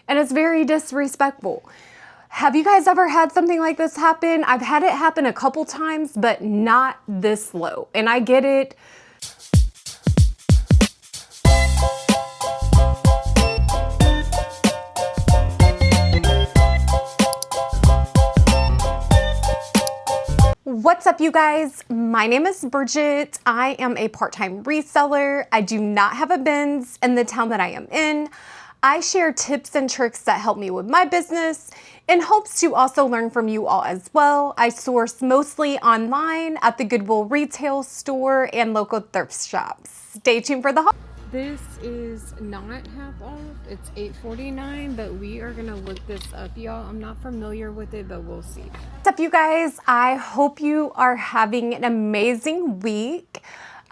and it's very disrespectful. Have you guys ever had something like this happen? I've had it happen a couple times, but not this low. And I get it. What's up, you guys? My name is Bridget. I am a part-time reseller. I do not have a Benz in the town that I am in. I share tips and tricks that help me with my business in hopes to also learn from you all as well. I source mostly online at the Goodwill retail store and local thrift shops. Stay tuned for the haul. This is not half off. It's $8.49, but we are gonna look this up, y'all. I'm not familiar with it, but we'll see. What's up, you guys? I hope you are having an amazing week.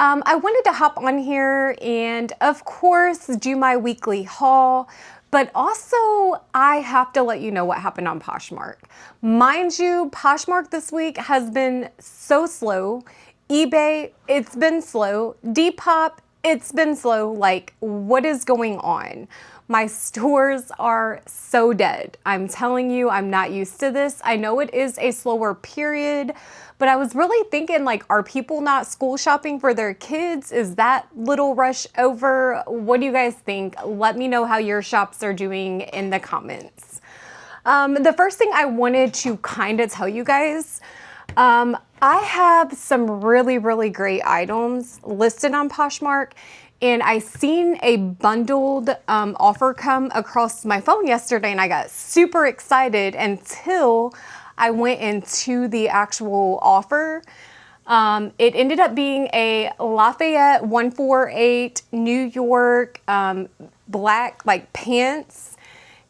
I wanted to hop on here and, of course, do my weekly haul, but also I have to let you know what happened on Poshmark. Mind you, Poshmark this week has been so slow. eBay, it's been slow. Depop, it's been slow. Like, what is going on? My stores are so dead. I'm telling you, I'm not used to this. I know it is a slower period, but I was really thinking, like, are people not school shopping for their kids? Is that little rush over? What do you guys think? Let me know how your shops are doing in the comments. The first thing I wanted to kind of tell you guys, I have some really great items listed on Poshmark, and I seen a bundled offer come across my phone yesterday, and I got super excited until I went into the actual offer. It ended up being a Lafayette 148 New York black like pants.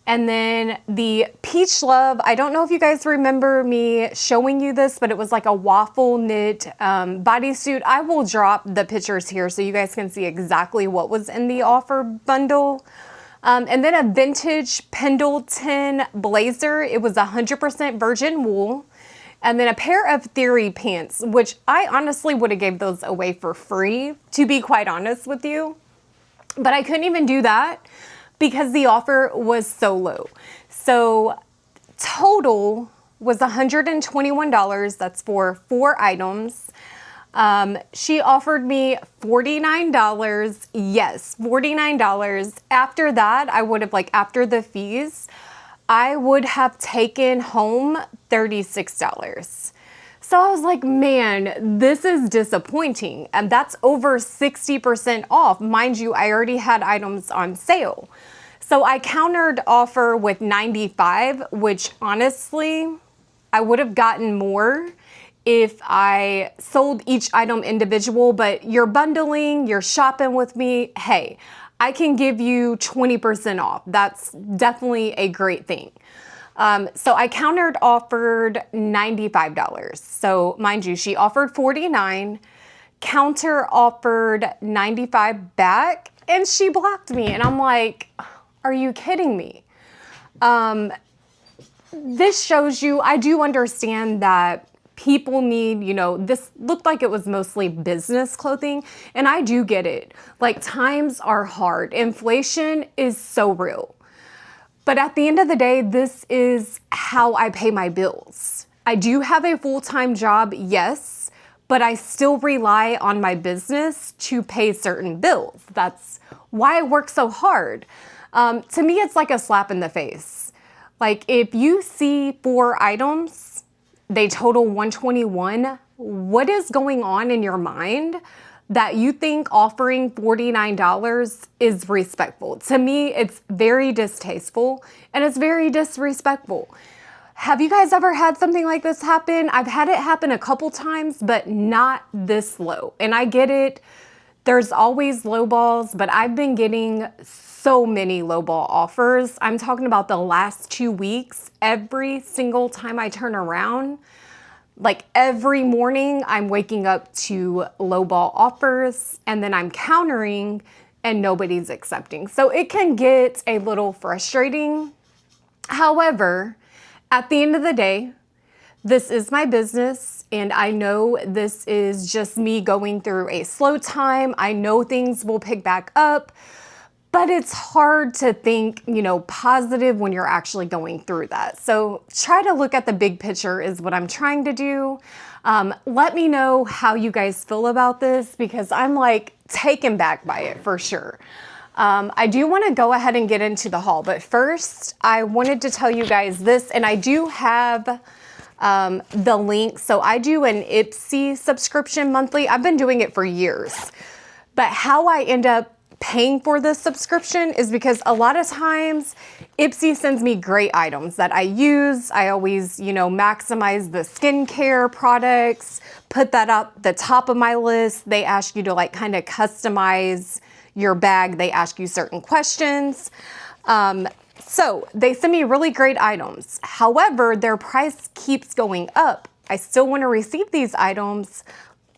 And then the Peach Love, I don't know if you guys remember me showing you this, but it was like a waffle knit bodysuit. I will drop the pictures here so you guys can see exactly what was in the offer bundle. And then a vintage Pendleton blazer. It was 100% virgin wool. And then a pair of Theory pants, which I honestly would have gave those away for free, to be quite honest with you. But I couldn't even do that because the offer was so low. So total was $121. That's for 4 items. She offered me $49. Yes, $49. After that, I would have, like, after the fees, I would have taken home $36. So I was like, man, this is disappointing. And that's over 60% off. Mind you, I already had items on sale. So I countered offer with $95, which honestly, I would have gotten more if I sold each item individual, but you're bundling, you're shopping with me. Hey, I can give you 20% off. That's definitely a great thing. So I countered offered $95. So mind you, she offered $49, counter offered $95 back, and she blocked me. And I'm like, are you kidding me? This shows you, I do understand that people need, you know, this looked like it was mostly business clothing, and I do get it. Like, times are hard. Inflation is so real. But at the end of the day, this is how I pay my bills. I do have a full-time job, yes, but I still rely on my business to pay certain bills. That's why I work so hard. To me, it's like a slap in the face. Like, if you see 4 items, they total $121, what is going on in your mind that you think offering $49 is respectful? To me, it's very distasteful and it's very disrespectful. Have you guys ever had something like this happen? I've had it happen a couple times, but not this low. And I get it. There's always low balls, but I've been getting so many low ball offers. I'm talking about the last 2 weeks. Every single time I turn around, like every morning, I'm waking up to lowball offers, and then I'm countering and nobody's accepting. So it can get a little frustrating. However, at the end of the day, this is my business, and I know this is just me going through a slow time. I know things will pick back up, But it's hard to think, positive when you're actually going through that. So try to look at the big picture is what I'm trying to do. Let me know how you guys feel about this, because I'm like taken back by it for sure. I do want to go ahead and get into the haul, but first I wanted to tell you guys this, and I do have the link. So I do an Ipsy subscription monthly. I've been doing it for years, but how I end up paying for this subscription is because a lot of times Ipsy sends me great items that I use. I always, maximize the skincare products, put that up the top of my list. They ask you to like kind of customize your bag. They ask you certain questions. So they send me really great items. However, their price keeps going up. I still want to receive these items,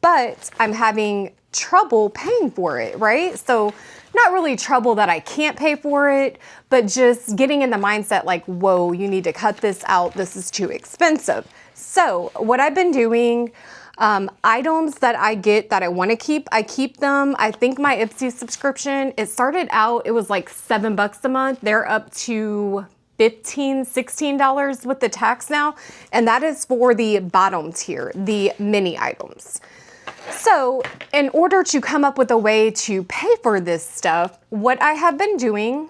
but I'm having trouble paying for it, right? So not really trouble that I can't pay for it, but just getting in the mindset like, whoa, you need to cut this out. This is too expensive. So what I've been doing, items that I get that I want to keep, I keep them. I think my Ipsy subscription, it started out, it was like $7 a month. They're up to $15, $16 with the tax now. And that is for the bottom tier, the mini items. So in order to come up with a way to pay for this stuff, what I have been doing,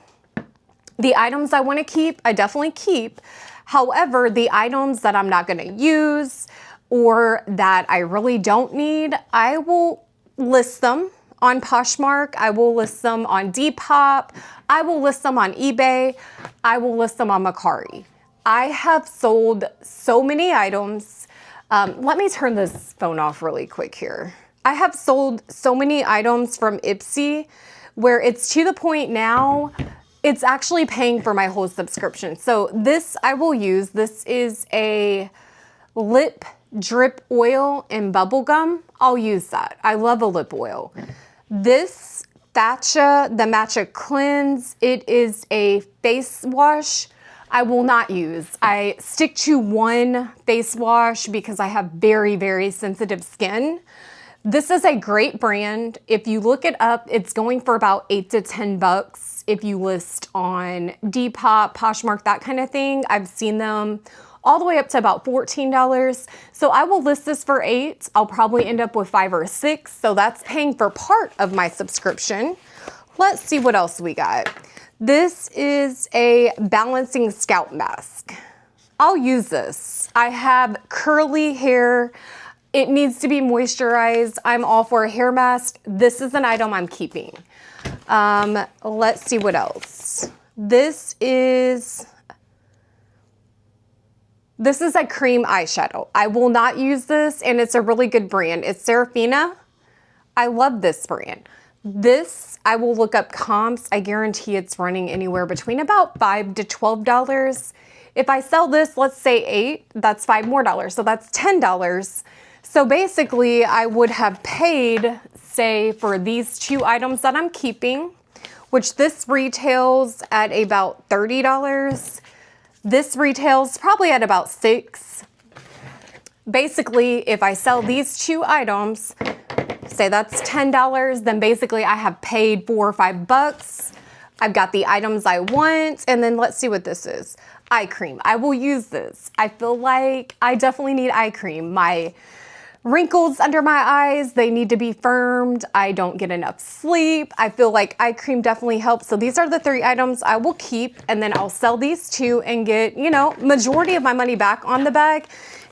the items I want to keep, I definitely keep. However, the items that I'm not going to use or that I really don't need, I will list them on Poshmark. I will list them on Depop. I will list them on eBay. I will list them on Mercari. I have sold so many items. Let me turn this phone off really quick here. I have sold so many items from Ipsy where it's to the point now, it's actually paying for my whole subscription. So this I will use. This is a lip drip oil and bubble gum. I'll use that. I love a lip oil. This Thatcha, the Matcha Cleanse, it is a face wash. I will not use. I stick to one face wash because I have very, very sensitive skin. This is a great brand. If you look it up, it's going for about $8 to $10 if you list on Depop, Poshmark, that kind of thing. I've seen them all the way up to about $14. So I will list this for $8. I'll probably end up with $5 or $6. So that's paying for part of my subscription. Let's see what else we got. This is a balancing scalp mask. I'll use this. I have curly hair. It needs to be moisturized. I'm all for a hair mask. This is an item I'm keeping. Let's see what else. This is a cream eyeshadow. I will not use this, and it's a really good brand. It's Serafina. I love this brand. This, I will look up comps. I guarantee it's running anywhere between about $5 to $12. If I sell this, let's say $8, that's $5 more. So that's $10. So basically I would have paid, say, for these two items that I'm keeping, which this retails at about $30. This retails probably at about $6. Basically, if I sell these two items, say that's $10, then basically I have paid $4 or $5. I've got the items I want, and then let's see what this is. Eye cream. I will use this. I feel like I definitely need eye cream. My wrinkles under my eyes, they need to be firmed. I don't get enough sleep. I feel like eye cream definitely helps. So these are the 3 items I will keep, and then I'll sell these 2 and get, majority of my money back on the bag.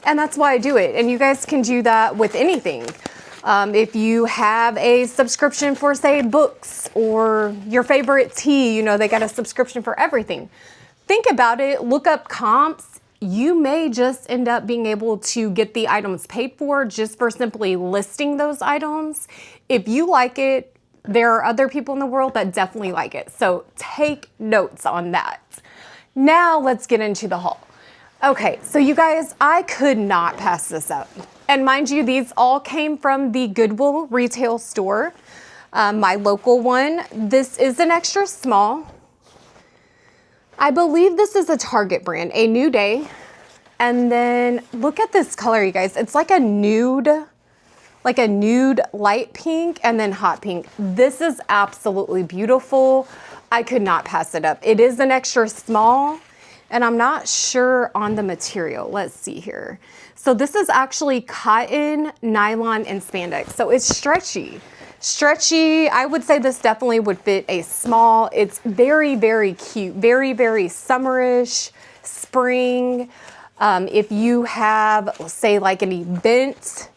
And that's why I do it. And you guys can do that with anything. If you have a subscription for, say, books or your favorite tea, they got a subscription for everything. Think about it, look up comps. You may just end up being able to get the items paid for just for simply listing those items. If you like it, there are other people in the world that definitely like it. So take notes on that. Now let's get into the haul. Okay, so you guys, I could not pass this up. And mind you, these all came from the Goodwill retail store, my local one. This is an extra small. I believe this is a Target brand, a New Day. And then look at this color, you guys. It's like a nude like a nude light pink and then hot pink. This is absolutely beautiful. I could not pass it up. It is an extra small, and I'm not sure on the material. Let's see here. So this is actually cotton, nylon, and spandex. So it's stretchy. Stretchy, I would say this definitely would fit a small. It's very, very cute, very, very summerish, spring. If you have, say, like an event,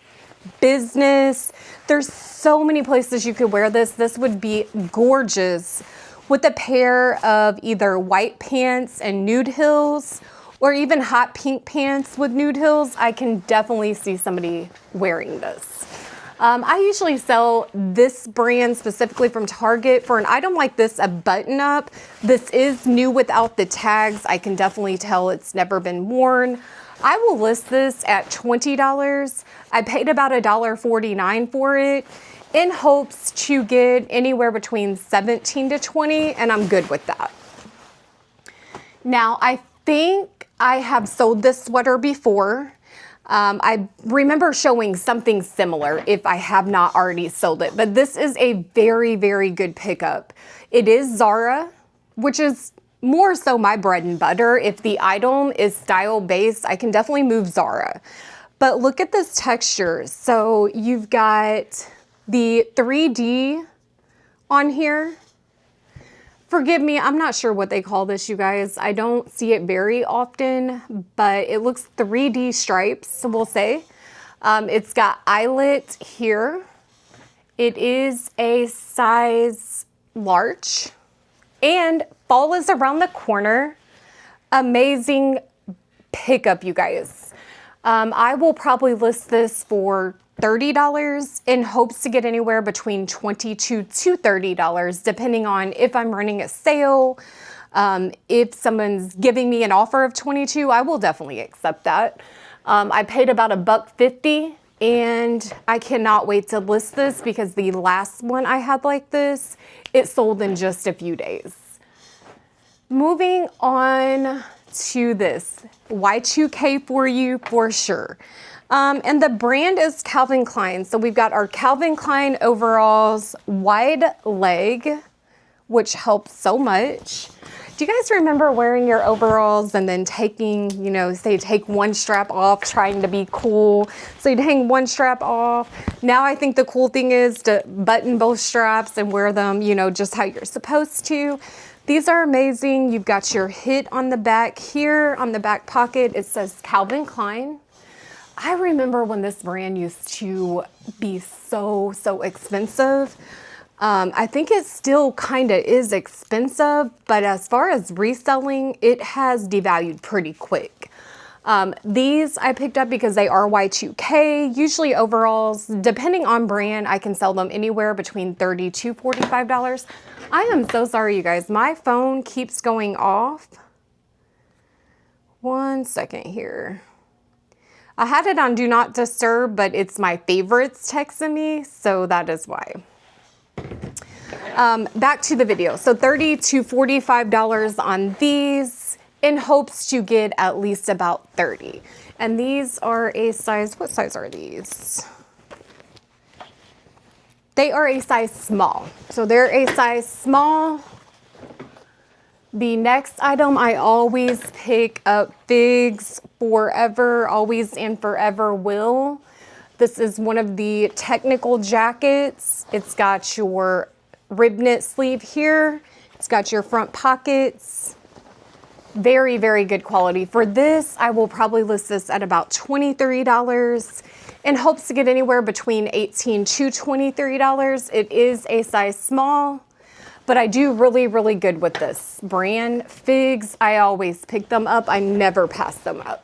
business, there's so many places you could wear this. This would be gorgeous with a pair of either white pants and nude heels, or even hot pink pants with nude heels. I can definitely see somebody wearing this. I usually sell this brand specifically from Target. For an item like this, a button up, this is new without the tags. I can definitely tell it's never been worn. I will list this at $20. I paid about $1.49 for it in hopes to get anywhere between 17 to 20, and I'm good with that. Now, I think I have sold this sweater before. I remember showing something similar if I have not already sold it, but this is a very, very good pickup. It is Zara, which is more so my bread and butter. If the item is style based, I can definitely move Zara. But look at this texture. So you've got the 3D on here. Forgive me, I'm not sure what they call this, you guys. I don't see it very often, but it looks 3D stripes, we'll say. It's got eyelet here. It is a size large, and fall is around the corner. Amazing pickup, you guys. I will probably list this for $30 in hopes to get anywhere between $22 to $30, depending on if I'm running a sale. If someone's giving me an offer of $22, I will definitely accept that. I paid about $1.50, and I cannot wait to list this because the last one I had like this, it sold in just a few days. Moving on to this, Y2K for you for sure. And the brand is Calvin Klein. So we've got our Calvin Klein overalls, wide leg, which helps so much. Do you guys remember wearing your overalls and then taking, you know, say take one strap off, trying to be cool? So you'd hang one strap off. Now I think the cool thing is to button both straps and wear them, you know, just how you're supposed to. These are amazing. You've got your hit on the back here, on the back pocket. It says Calvin Klein. I remember when this brand used to be so expensive. I think it still kind of is expensive, but as far as reselling, it has devalued pretty quick. These I picked up because they are Y2K. Usually overalls, depending on brand, I can sell them anywhere between $30 to $45. I am so sorry, you guys. My phone keeps going off. One second here. I had it on Do Not Disturb, but it's my favorites texting me, so that is why. Back to the video. So $30 to $45 on these in hopes to get at least about 30. And these are a size, what size are these? They are a size small. So they're a size small. The next item, I always pick up Figs Forever, always and forever will. This is one of the technical jackets. It's got your rib knit sleeve here. It's got your front pockets. Very, very good quality. For this, I will probably list this at about $23 in hopes to get anywhere between $18 to $23. It is a size small. But I do really good with this brand. Figs, I always pick them up. I never pass them up.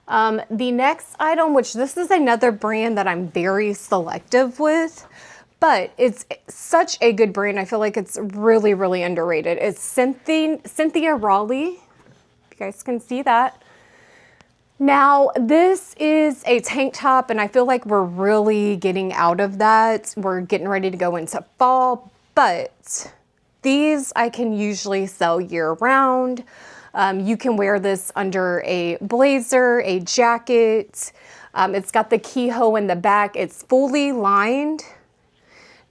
The next item, which this is another brand that I'm very selective with, but it's such a good brand. I feel like it's really underrated. It's Cynthia Raleigh. You guys can see that. Now, this is a tank top, and I feel like we're really getting out of that. We're getting ready to go into fall. But these I can usually sell year round. You can wear this under a blazer, a jacket. It's got the keyhole in the back. It's fully lined.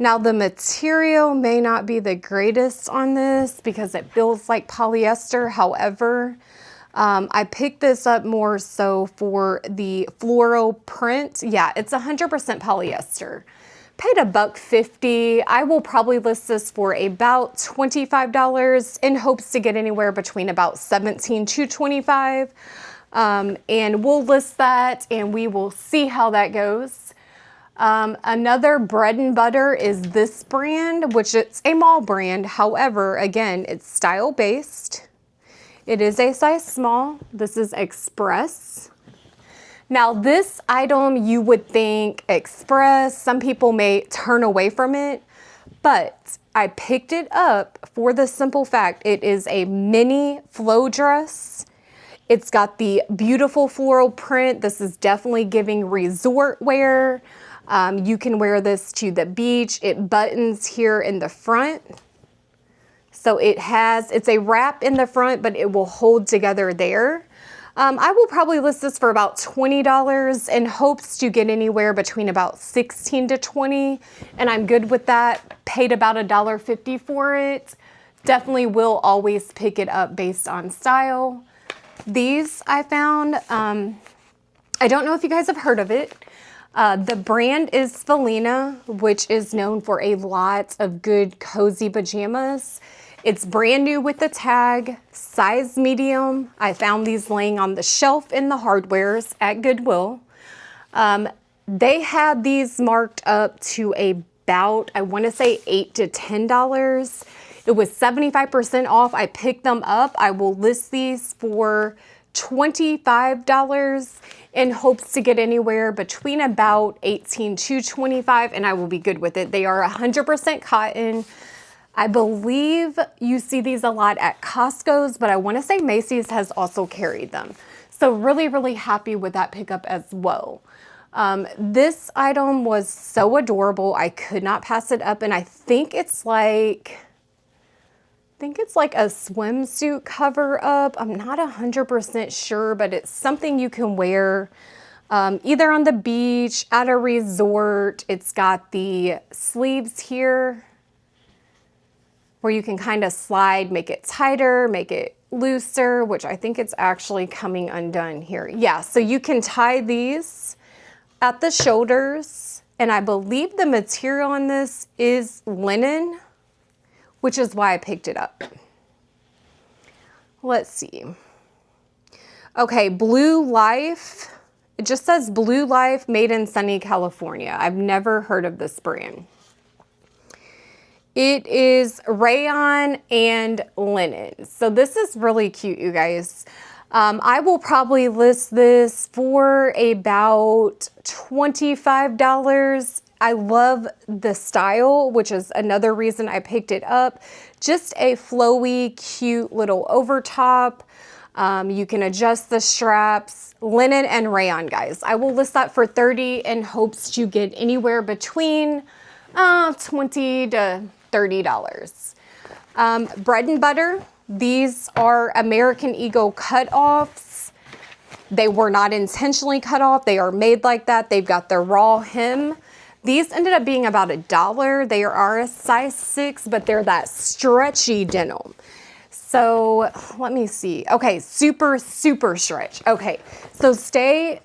Now the material may not be the greatest on this because it feels like polyester. However, I picked this up more so for the floral print. Yeah, it's 100% polyester. Paid $1.50. I will probably list this for about $25 in hopes to get anywhere between about $17 to $25. And we'll list that and we will see how that goes. Another bread and butter is this brand, which it's a mall brand. However, again, it's style based. It is a size small. This is Express. Now this item you would think Express, some people may turn away from it, but I picked it up for the simple fact it is a mini flow dress. It's got the beautiful floral print. This is definitely giving resort wear. You can wear this to the beach. It buttons here in the front. So it's a wrap in the front, but it will hold together there. I will probably list this for about $20 in hopes to get anywhere between about $16 to $20, and I'm good with that. Paid about $1.50 for it. Definitely will always pick it up based on style. These I found, I don't know if you guys have heard of it. The brand is Felina, which is known for a lot of good cozy pajamas. It's brand new with the tag, size medium. I found these laying on the shelf in the hardwares at Goodwill. They had these marked up to about, I want to say $8 to $10. It was 75% off. I picked them up. I will list these for $25 in hopes to get anywhere between about $18 to $25, and I will be good with it. They are 100% cotton. I believe you see these a lot at Costco's, but I want to say Macy's has also carried them. So really, really happy with that pickup as well. This item was so adorable. I could not pass it up, and I think it's like a swimsuit cover up. I'm not 100% sure, but it's something you can wear either on the beach, at a resort. It's got the sleeves here where you can kind of slide, make it tighter, make it looser, which I think it's actually coming undone here. Yeah, so you can tie these at the shoulders, and I believe the material on this is linen, which is why I picked it up. Let's see. Okay, Blue Life. It just says Blue Life, made in sunny California. I've never heard of this brand. It is rayon and linen. So this is really cute, you guys. I will probably list this for about $25. I love the style, which is another reason I picked it up. Just a flowy, cute little overtop. You can adjust the straps, linen and rayon, guys. I will list that for $30 in hopes to get anywhere between $20 to $30. Bread and butter. These are American Eagle cutoffs. They were not intentionally cut off. They are made like that. They've got their raw hem. These ended up being about $1. They are a size 6, but they're that stretchy denim. So let me see. Okay, super, super stretch. Okay, so stay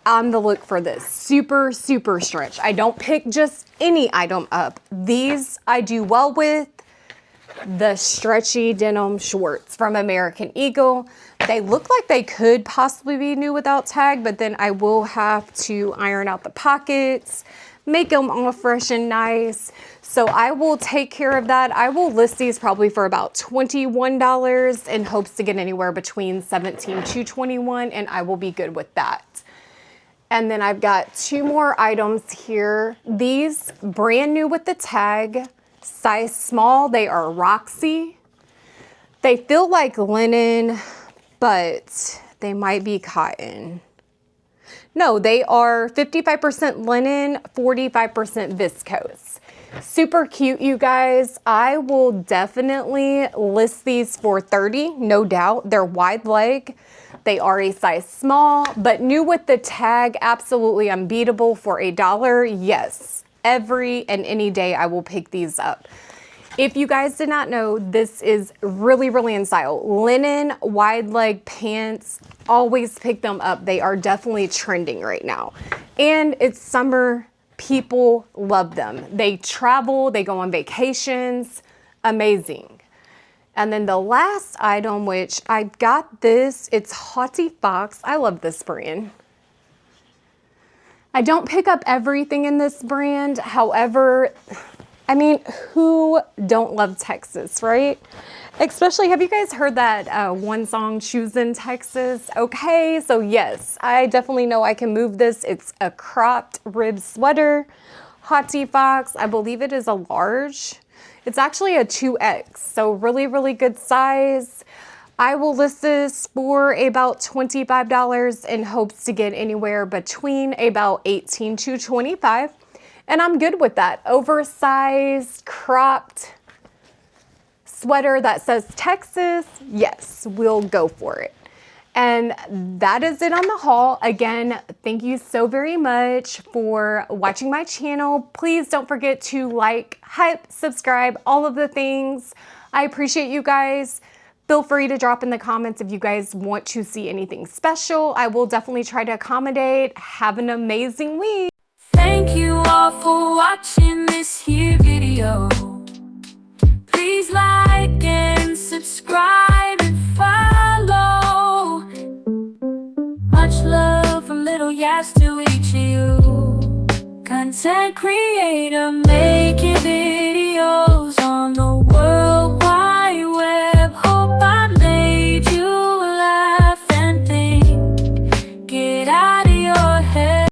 on the look for this. Super, super stretch. I don't pick just any item up. These I do well with. The stretchy denim shorts from American Eagle. They look like they could possibly be new without tag, but then I will have to iron out the pockets, make them all fresh and nice. So I will take care of that. I will list these probably for about $21 in hopes to get anywhere between $17 to $21, and I will be good with that. And then I've got 2 more items here. These brand new with the tag, size small. They are Roxy. They feel like linen, but they might be cotton. No, they are 55% linen, 45% viscose. Super cute, you guys. I will definitely list these for $30, no doubt. They're wide leg. They are a size small, but new with the tag, absolutely unbeatable for $1. Yes, every and any day I will pick these up. If you guys did not know, this is really, really in style. Linen, wide leg pants, always pick them up. They are definitely trending right now. And it's summer. People love them. They travel, they go on vacations, amazing. And then the last item, which I got this, it's Haughty Fox. I love this brand. I don't pick up everything in this brand. However, I mean, who don't love Texas, right? Especially, have you guys heard that one song, Shoes in Texas? Okay, so yes, I definitely know I can move this. It's a cropped rib sweater, Haughty Fox. I believe it is a large. It's actually a 2X, so really, really good size. I will list this for about $25 in hopes to get anywhere between about $18 to $25. And I'm good with that. Oversized, cropped sweater that says Texas, yes, we'll go for it. And that is it on the haul. Again, thank you so very much for watching my channel. Please don't forget to like, hype, subscribe, all of the things. I appreciate you guys. Feel free to drop in the comments if you guys want to see anything special. I will definitely try to accommodate. Have an amazing week. Thank you all for watching this here video. Please like and subscribe and follow. Much love from little Yas to each of you. Content creator, make it big.